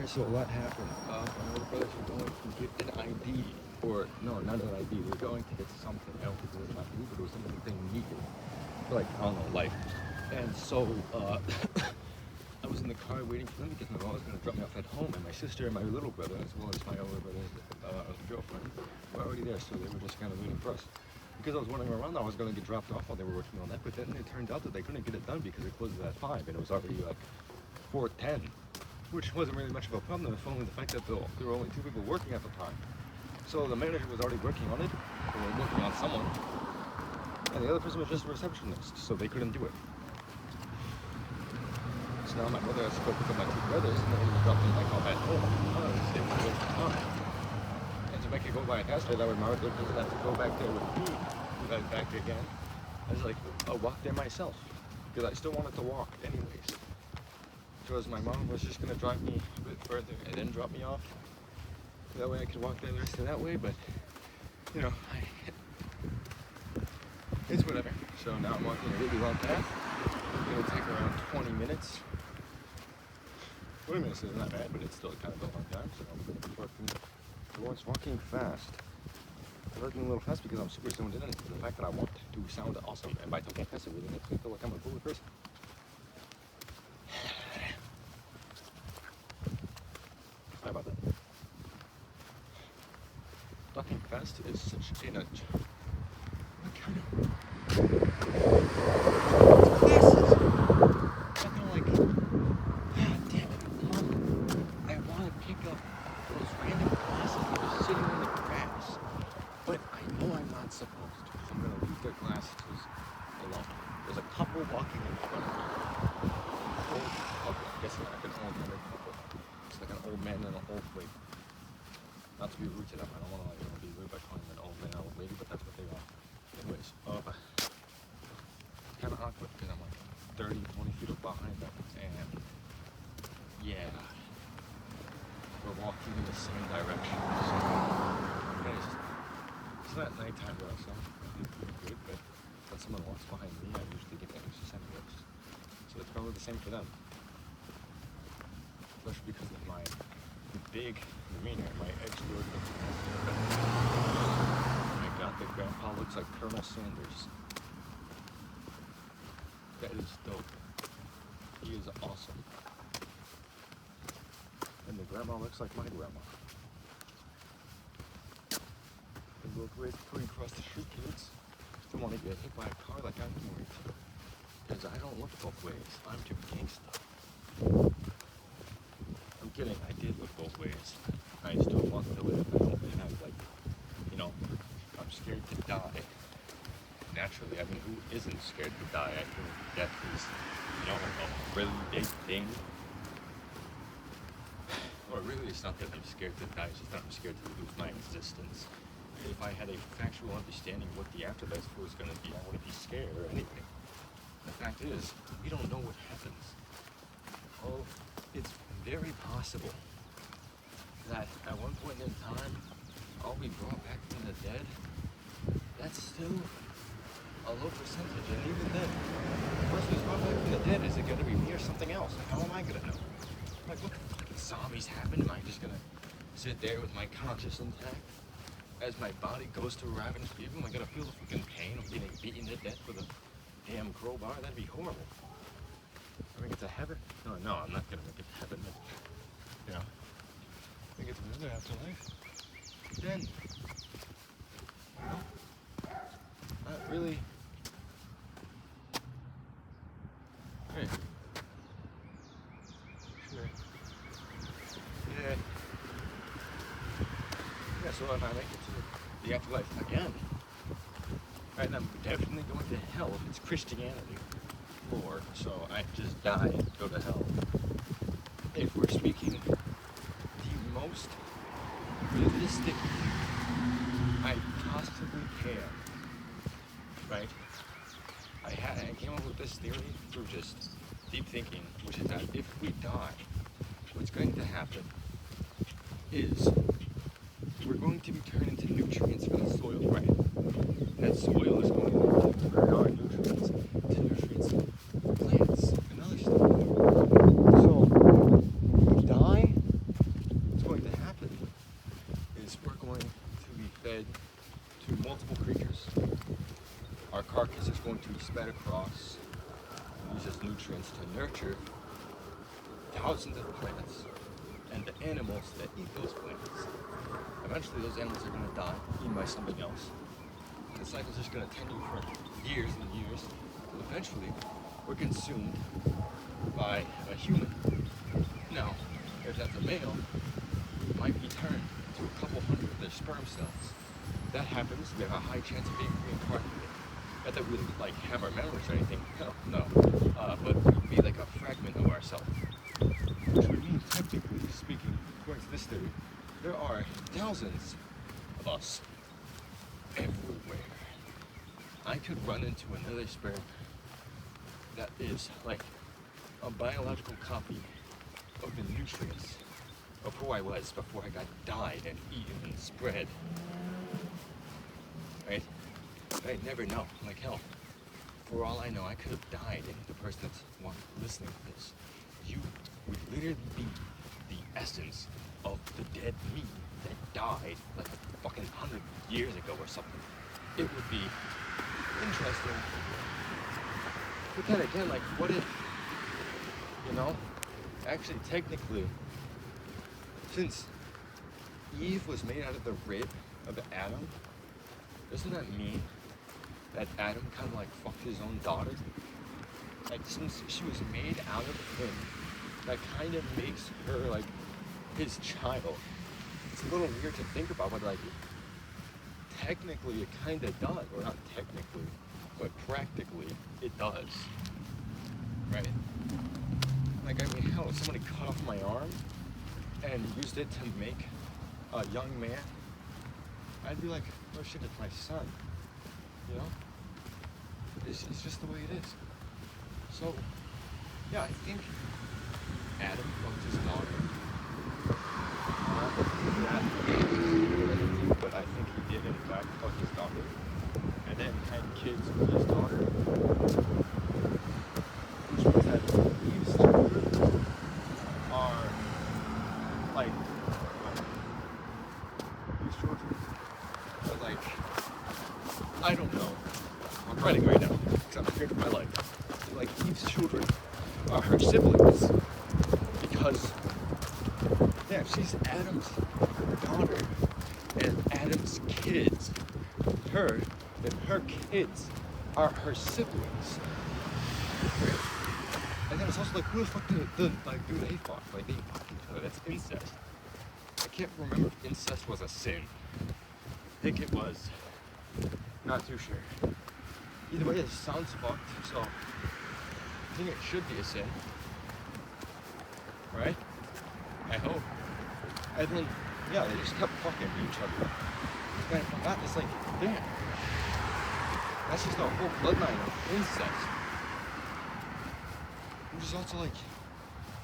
Alright, so what happened? My older brothers were going to get an ID, or no, not an ID. They were going to get something. I don't think it was an ID, but it was something they needed for, like, I don't know, life. And so I was in the car waiting for them because my mom was going to drop me off at home, and my sister and my little brother, as well as my older brother's girlfriend, were already there. So they were just kind of waiting for us. Because I was wandering around, I was going to get dropped off while they were working on that, but then it turned out that they couldn't get it done because it closes at 5, and it was already like 4:10. Which wasn't really much of a problem, if only the fact that there were only 2 people working at the time. So the manager was already working on it, or working on someone, and the other person was just a receptionist, so they couldn't do it. So now my mother has to go pick up my 2 brothers, and then drop them back off at home because they were late time. And to make it go by faster, that way my mother doesn't have to go back there with me, then back again. I was like, I'll walk there myself, because I still wanted to walk anyways. Because my mom was just gonna drive me a bit further and then drop me off. That way I could walk there the rest of that way, but you know, it's whatever. So now I'm walking a really long path. It'll take around 20 minutes. 20 minutes isn't that bad, but it's still kind of a long time. So I'm working towards walking fast. I'm working a little fast because I'm super zoned in, and the fact that I want to sound awesome, and by talking fast, it really makes me feel like I'm a cool person. Sorry about that. Talking fast is such a nudge. What kind of glasses? I'm kind of like, ah, damn it, Mom. I want to pick up those random glasses that are sitting in the grass, but I know I'm not supposed to, so I'm going to leave their glasses alone. There's a couple walking in front of me. Old couple, I guess like an old man couple. It's like an old man and an old lady. Not to be rude to them, I don't want to be rude by calling them an old man and an old lady, but that's what they are. Anyways, it's kind of awkward because I'm like 30, 20 feet up behind them, and yeah, we're walking in the same direction. So, anyways, it's not nighttime though, so I'm pretty good, but when someone walks behind me, I usually get anxious anyways. So it's probably the same for them. Especially because of my big demeanor, my extrovert. My god, the grandpa looks like Colonel Sanders. That is dope. He is awesome. And the grandma looks like my grandma. And both ways going across the street, kids. Don't want to get hit by a car like I'm going to. Because I don't look both ways. I'm too gangsta. I'm kidding, I did look both ways. I still want to live. I don't have, like, you know, I'm scared to die. Naturally, I mean, who isn't scared to die? I think death is, you know, a really big thing. Or really, it's not that I'm scared to die, it's just that I'm scared to lose my existence. If I had a factual understanding of what the afterlife was going to be, I wouldn't be scared or anything. The fact is, we don't know what happens. Oh, it's very possible that at one point in time, I'll be brought back from the dead. That's still a low percentage, and even then, the person who's brought back from the dead, is it going to be me or something else? Like, how am I going to know? Like, what fucking zombies happen? Am I just going to sit there with my conscience intact as my body goes to ravenous people? Am I going to feel the fucking pain of getting beaten to death with a damn crowbar? That'd be horrible. I make it to heaven? No, I'm not gonna make it to heaven. But, you know, I think it's another afterlife. Then, you know, not really. Hey. Sure. Yeah. Yeah, so if I make it to the afterlife again, right, then I'm definitely going to hell if it's Christianity. Or so I just die and go to hell. If we're speaking the most realistic I possibly can, right? I came up with this theory through just deep thinking, which is that if we die, what's going to happen is we're going to be turned into nutrients for the soil, right? That soil is going to convert our nutrients to nutrients for plants and other stuff. So, we die, spread across, uses nutrients to nurture thousands of plants and the animals that eat those plants. Eventually those animals are going to die, eaten by something else. And the cycle's just going to continue for years and years. And eventually, we're consumed by a human. Now, if that's a male, it might be turned to a couple hundred of their sperm cells. If that happens, we have a high chance of being reincarnated. Not that we like have our memories or anything, hell no. But we'd be like a fragment of ourselves. Which would mean, technically speaking, according to this theory, there are thousands of us everywhere. I could run into another sperm that is like a biological copy of the nutrients of who I was before I got dyed and eaten and spread. Right? But I'd never know. Like hell, for all I know, I could have died, and the person that's listening to this, you would literally be the essence of the dead me that died like a fucking 100 years ago or something. It would be interesting. But then again, like, what if, actually technically, since Eve was made out of the rib of Adam, doesn't that mean that Adam kind of like fucked his own daughter? Like, since she was made out of him, that kind of makes her like his child. It's a little weird to think about, but like, technically it kind of does, or not technically, but practically it does, right? Like, I mean, hell, if somebody cut off my arm and used it to make a young man, I'd be like, oh shit, it's my son, you know? It's just the way it is. So, yeah, I think Adam fucked his daughter. But I think he did in fact fuck his daughter, and then had kids with his daughter, which means that Eve's children are like Eve's children are like, I don't know. I'm writing right now because I'm scared of my life. Like, Eve's children are her siblings because, yeah, she's Adam's daughter, and Adam's kids, her and her kids are her siblings. And then it's also like, who the fuck do they fuck? Like, they fuck each other. That's incest. I can't remember if incest was a sin. I think it was. Not too sure. Either way, it sounds fucked, so I think it should be a sin. Right? I hope. And then, yeah, they just kept fucking each other. And from that, it's like, damn. That's just a whole bloodline of incest. Which is also like,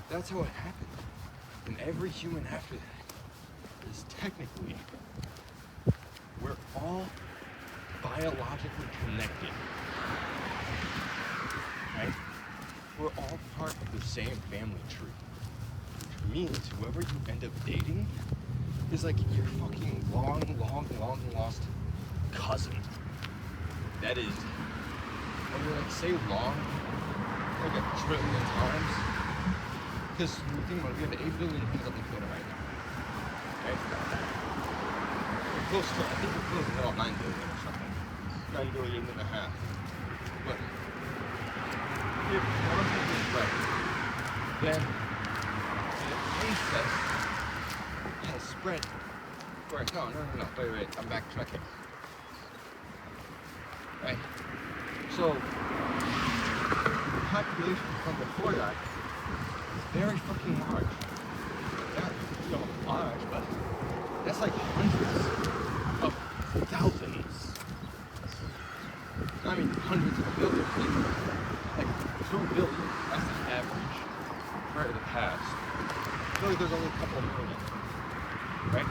that's how it happened. And every human after that is technically, we're all biologically connected. Right? We're all part of the same family tree. Which means whoever you end up dating is like your fucking long lost cousin. That is, when we like say long, like a trillion times, because you think about it, we have 8 billion people on the planet right now. Right? We're close to, I think we're close to about 9 billion or something. 9 billion and a half. But if one of them is right, then incest has spread. Wait, no, wait, I'm backtracking. Right? So, the population from before that is very fucking large. Not, large, but that's like hundreds of thousands. I mean, hundreds of billions. Like 2 billion. That's the average for the past. I feel like there's only a couple million. Right?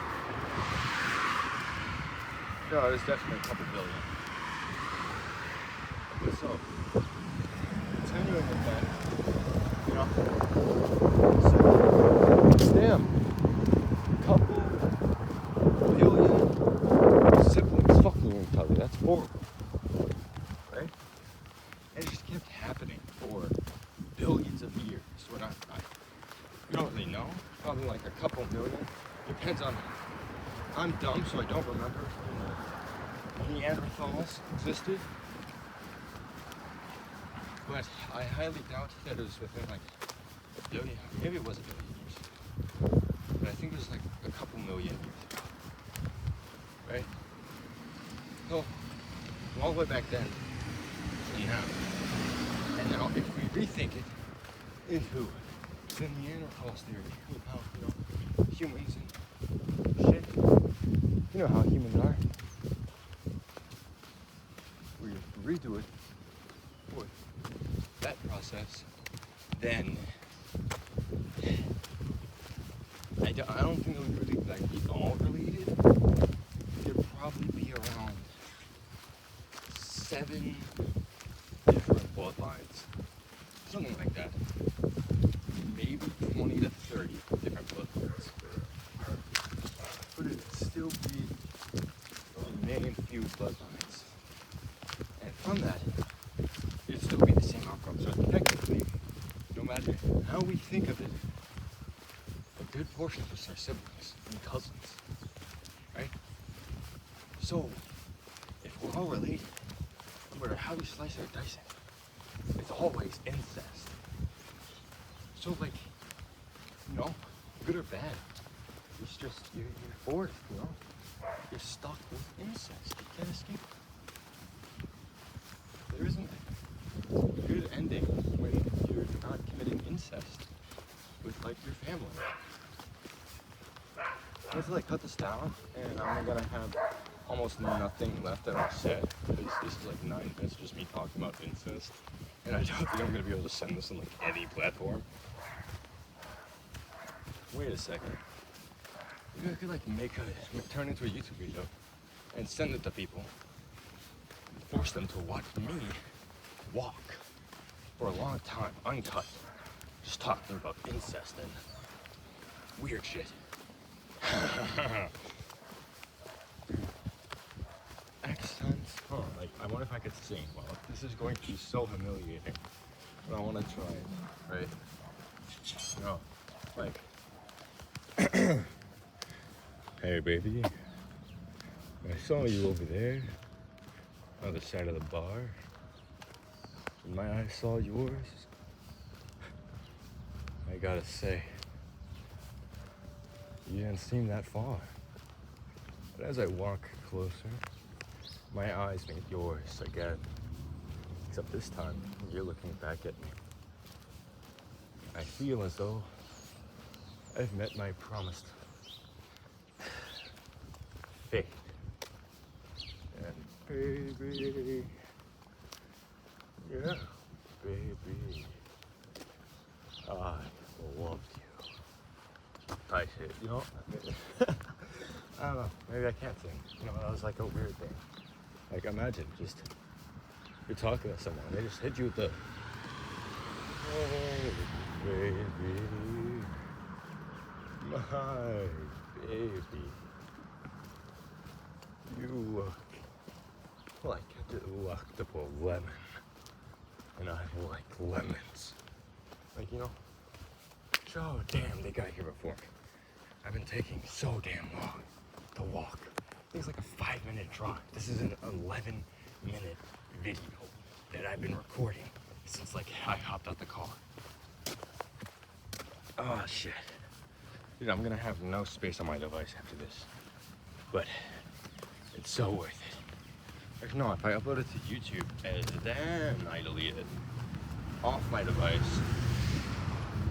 No, there's definitely a couple billion. Okay, so, continuing with that, you know, so, damn, couple billion siblings fucking each other. That's horrible. Right? know, probably like a couple million. Depends on. I'm dumb, so I don't remember when Neanderthals existed. But I highly doubt that it was within like a billion. Maybe it was a billion years. But I think it was like a couple million years ago. Right? So, all the way back then and now. And now, if we rethink it into the Neanderthals theory about, humans and shit. You know how humans are. We redo it with that process, then I don't think it would really like be all related. There'd probably be around 7 different bloodlines, something like that. Maybe 20 to 30 different bloodlines. But it'd still be the main few bloodlines. And from that, it'd still be the same outcome. So technically, no matter how we think of it, a good portion of us are siblings and cousins. Right? So, if we're all related, no matter how you slice or dice it, it's always incest. So like, good or bad, it's just, you're forced, You're stuck with incest. You can't escape. There isn't a good ending when you're not committing incest with like your family. I have to like cut this down, and I'm gonna have almost nothing left that I said, because this is like 9 minutes just me talking about incest, and I don't think I'm gonna be able to send this on like any platform. Wait a second. Maybe I could like turn into a YouTube video and send it to people, force them to watch me walk for a long time, uncut, just talking about incest and weird shit. Accents? Oh, like, I wonder if I could sing. Well, this is going to be so humiliating, but I want to try it, right? No, like, hey baby, I saw you over there, other side of the bar, and my eyes saw yours. I gotta say, you didn't seem that far. But as I walk closer, my eyes meet yours again. Except this time, you're looking back at me. I feel as though I've met my promised fate. And baby, yeah, baby, I loved you. I said, I don't know, maybe I can't sing. That was like a weird thing. Like, imagine just, you're talking to someone, they just hit you with the, oh, baby, my baby, you look like a delectable lemon, and I like lemons. Like, so damn, they got here before me. I've been taking so damn long to walk. I think it's like a 5-minute drive. This is an 11-minute video that I've been recording since like I hopped out the car. Oh shit. Dude, I'm gonna have no space on my device after this. But it's so worth it. If not, if I upload it to YouTube and then I delete it off my device,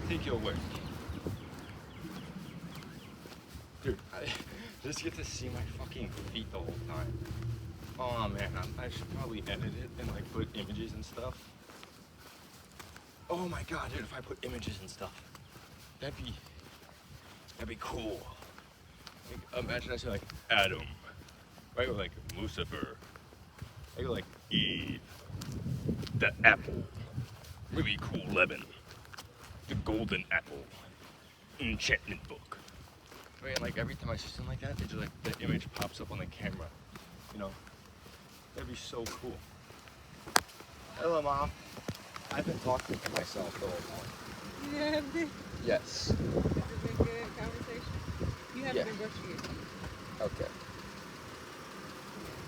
I think it'll work. Dude, I just get to see my fucking feet the whole time. Oh man, I should probably edit it and like put images and stuff. Oh my god, dude, if I put images and stuff, that'd be cool. Like, imagine I say like Adam, right? Or like Lucifer. I go like Eve, the apple, really cool lemon, the golden apple, enchantment book. Right, and like every time I say something like that, it's just like the image pops up on the camera. That'd be so cool. Hello, Mom. I've been talking to myself the whole time. You have this? Yes.